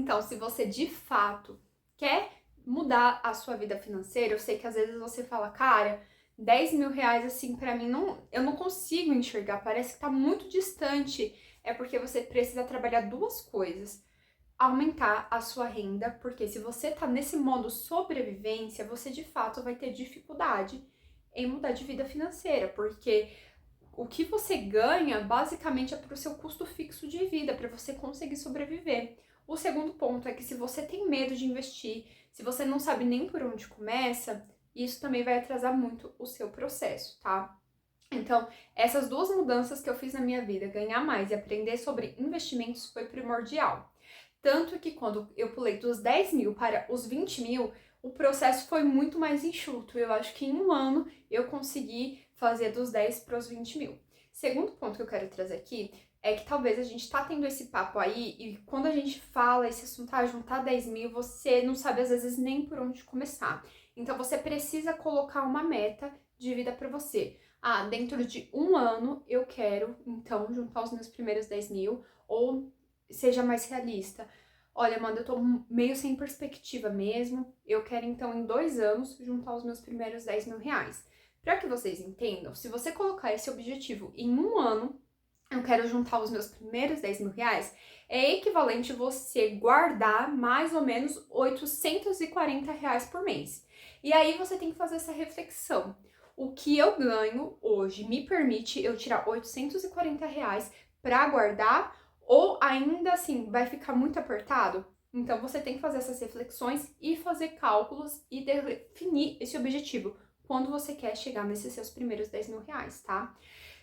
Então, se você de fato quer mudar a sua vida financeira, eu sei que às vezes você fala, cara, 10 mil reais assim pra mim eu não consigo enxergar, parece que tá muito distante. É porque você precisa trabalhar duas coisas. Aumentar a sua renda, porque se você tá nesse modo sobrevivência, você de fato vai ter dificuldade em mudar de vida financeira, porque o que você ganha basicamente é para o seu custo fixo de vida, para você conseguir sobreviver. O segundo ponto é que se você tem medo de investir, se você não sabe nem por onde começa, isso também vai atrasar muito o seu processo, tá? Então, essas duas mudanças que eu fiz na minha vida, ganhar mais e aprender sobre investimentos, foi primordial. Tanto que quando eu pulei dos 10 mil para os 20 mil, o processo foi muito mais enxuto. Eu acho que em um ano eu consegui fazer dos 10 para os 20 mil. Segundo ponto que eu quero trazer aqui é que talvez a gente tá tendo esse papo aí e quando a gente fala esse assunto, juntar 10 mil, você não sabe às vezes nem por onde começar. Então você precisa colocar uma meta de vida para você. Dentro de um ano eu quero, então, juntar os meus primeiros 10 mil, ou seja mais realista. Olha, Amanda, eu tô meio sem perspectiva mesmo, eu quero, então, em 2 anos, juntar os meus primeiros 10 mil reais. Para que vocês entendam, se você colocar esse objetivo em um ano, eu quero juntar os meus primeiros 10 mil reais, é equivalente você guardar mais ou menos 840 reais por mês. E aí você tem que fazer essa reflexão. O que eu ganho hoje me permite eu tirar 840 reais para guardar ou ainda assim vai ficar muito apertado? Então você tem que fazer essas reflexões e fazer cálculos e definir esse objetivo quando você quer chegar nesses seus primeiros 10 mil reais, tá?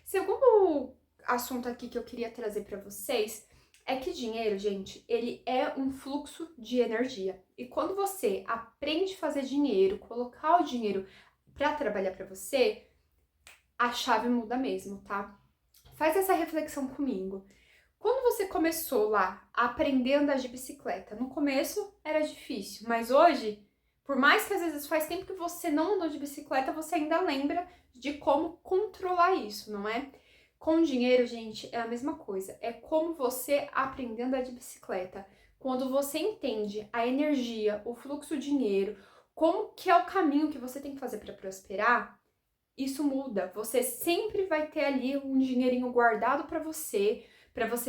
Segundo assunto aqui que eu queria trazer para vocês é que dinheiro, gente, ele é um fluxo de energia. E quando você aprende a fazer dinheiro, colocar o dinheiro para trabalhar para você, a chave muda mesmo, tá? Faz essa reflexão comigo. Quando você começou lá a aprender a andar de bicicleta, no começo era difícil, mas hoje, por mais que às vezes faz tempo que você não andou de bicicleta, você ainda lembra de como controlar isso, não é? Com dinheiro, gente, é a mesma coisa. É como você aprender a andar de bicicleta. Quando você entende a energia, o fluxo de dinheiro, como que é o caminho que você tem que fazer para prosperar, isso muda. Você sempre vai ter ali um dinheirinho guardado para você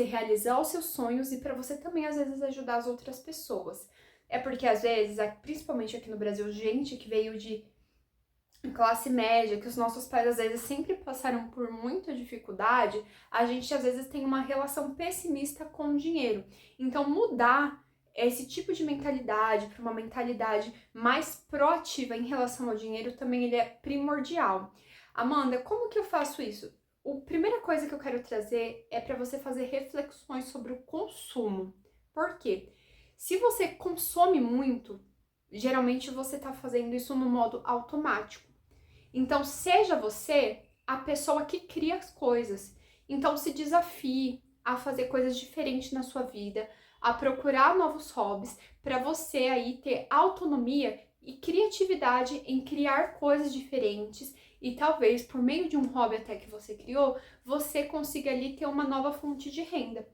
realizar os seus sonhos e para você também às vezes ajudar as outras pessoas. É porque às vezes, principalmente aqui no Brasil, gente que veio de classe média, que os nossos pais às vezes sempre passaram por muita dificuldade, a gente às vezes tem uma relação pessimista com o dinheiro. Então mudar esse tipo de mentalidade para uma mentalidade mais proativa em relação ao dinheiro também ele é primordial. Amanda, como que eu faço isso? A primeira coisa que eu quero trazer é para você fazer reflexões sobre o consumo. Por quê? Se você consome muito, geralmente você está fazendo isso no modo automático. Então, seja você a pessoa que cria as coisas. Então, se desafie a fazer coisas diferentes na sua vida, a procurar novos hobbies, para você aí ter autonomia e criatividade em criar coisas diferentes e talvez por meio de um hobby até que você criou, você consiga ali ter uma nova fonte de renda.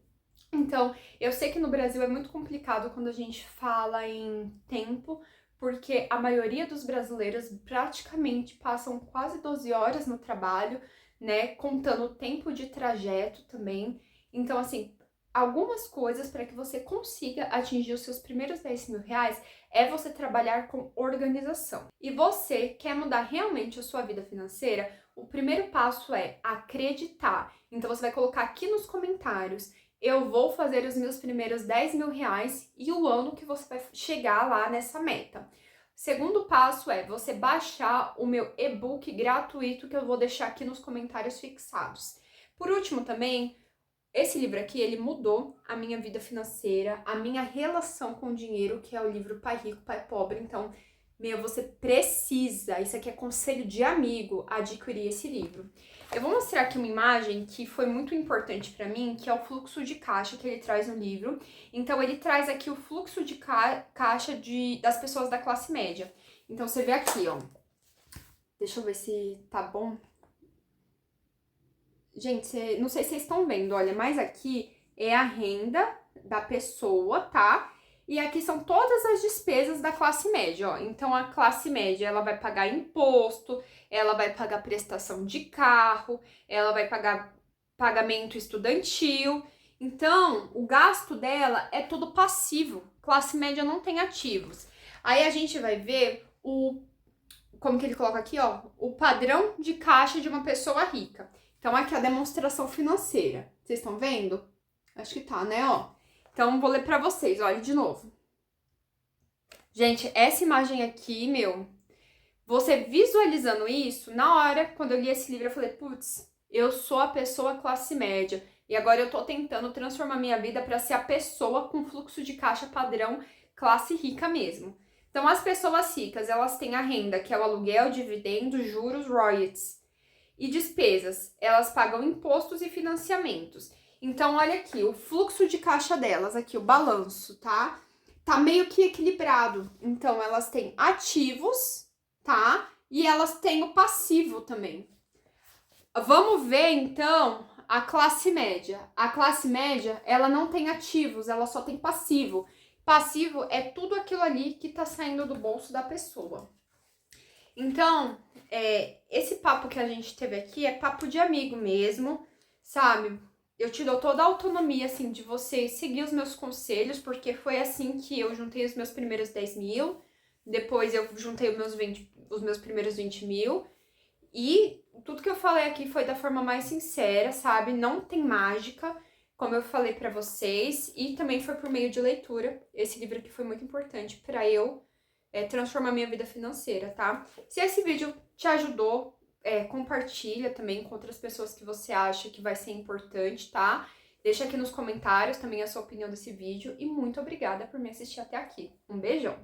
Então, eu sei que no Brasil é muito complicado quando a gente fala em tempo, porque a maioria dos brasileiros praticamente passam quase 12 horas no trabalho, né? Contando o tempo de trajeto também. Então, assim, algumas coisas para que você consiga atingir os seus primeiros 10 mil reais é você trabalhar com organização. E você quer mudar realmente a sua vida financeira? O primeiro passo é acreditar. Então, você vai colocar aqui nos comentários: eu vou fazer os meus primeiros 10 mil reais e o ano que você vai chegar lá nessa meta. Segundo passo é você baixar o meu e-book gratuito que eu vou deixar aqui nos comentários fixados. Por último também, esse livro aqui, ele mudou a minha vida financeira, a minha relação com o dinheiro, que é o livro Pai Rico, Pai Pobre. Então, você precisa, isso aqui é conselho de amigo, adquirir esse livro. Eu vou mostrar aqui uma imagem que foi muito importante para mim, que é o fluxo de caixa que ele traz no livro. Então, ele traz aqui o fluxo de caixa das pessoas da classe média. Então, você vê aqui, ó. Deixa eu ver se tá bom. Gente, não sei se vocês estão vendo, olha, mas aqui é a renda da pessoa, tá? E aqui são todas as despesas da classe média, ó. Então, a classe média, ela vai pagar imposto, ela vai pagar prestação de carro, ela vai pagar pagamento estudantil. Então, o gasto dela é tudo passivo. Classe média não tem ativos. Aí a gente vai ver como que ele coloca aqui, ó, o padrão de caixa de uma pessoa rica. Então, aqui a demonstração financeira. Vocês estão vendo? Acho que tá, né, ó. Então, vou ler pra vocês, olha de novo. Gente, essa imagem aqui, você visualizando isso, na hora, quando eu li esse livro, eu falei, putz, eu sou a pessoa classe média. E agora eu tô tentando transformar minha vida para ser a pessoa com fluxo de caixa padrão classe rica mesmo. Então, as pessoas ricas, elas têm a renda, que é o aluguel, dividendos, juros, royalties. E despesas, elas pagam impostos e financiamentos. Então, olha aqui, o fluxo de caixa delas, aqui, o balanço, tá? Tá meio que equilibrado. Então, elas têm ativos, tá? E elas têm o passivo também. Vamos ver, então, a classe média. A classe média, ela não tem ativos, ela só tem passivo. Passivo é tudo aquilo ali que tá saindo do bolso da pessoa. Então, esse papo que a gente teve aqui é papo de amigo mesmo, sabe? Eu te dou toda a autonomia, assim, de você seguir os meus conselhos, porque foi assim que eu juntei os meus primeiros 10 mil, depois eu juntei os meus primeiros 20 mil, e tudo que eu falei aqui foi da forma mais sincera, sabe? Não tem mágica, como eu falei pra vocês, e também foi por meio de leitura. Esse livro aqui foi muito importante pra eu transformar minha vida financeira, tá? Se esse vídeo te ajudou, compartilha também com outras pessoas que você acha que vai ser importante, tá? Deixa aqui nos comentários também a sua opinião desse vídeo e muito obrigada por me assistir até aqui. Um beijão!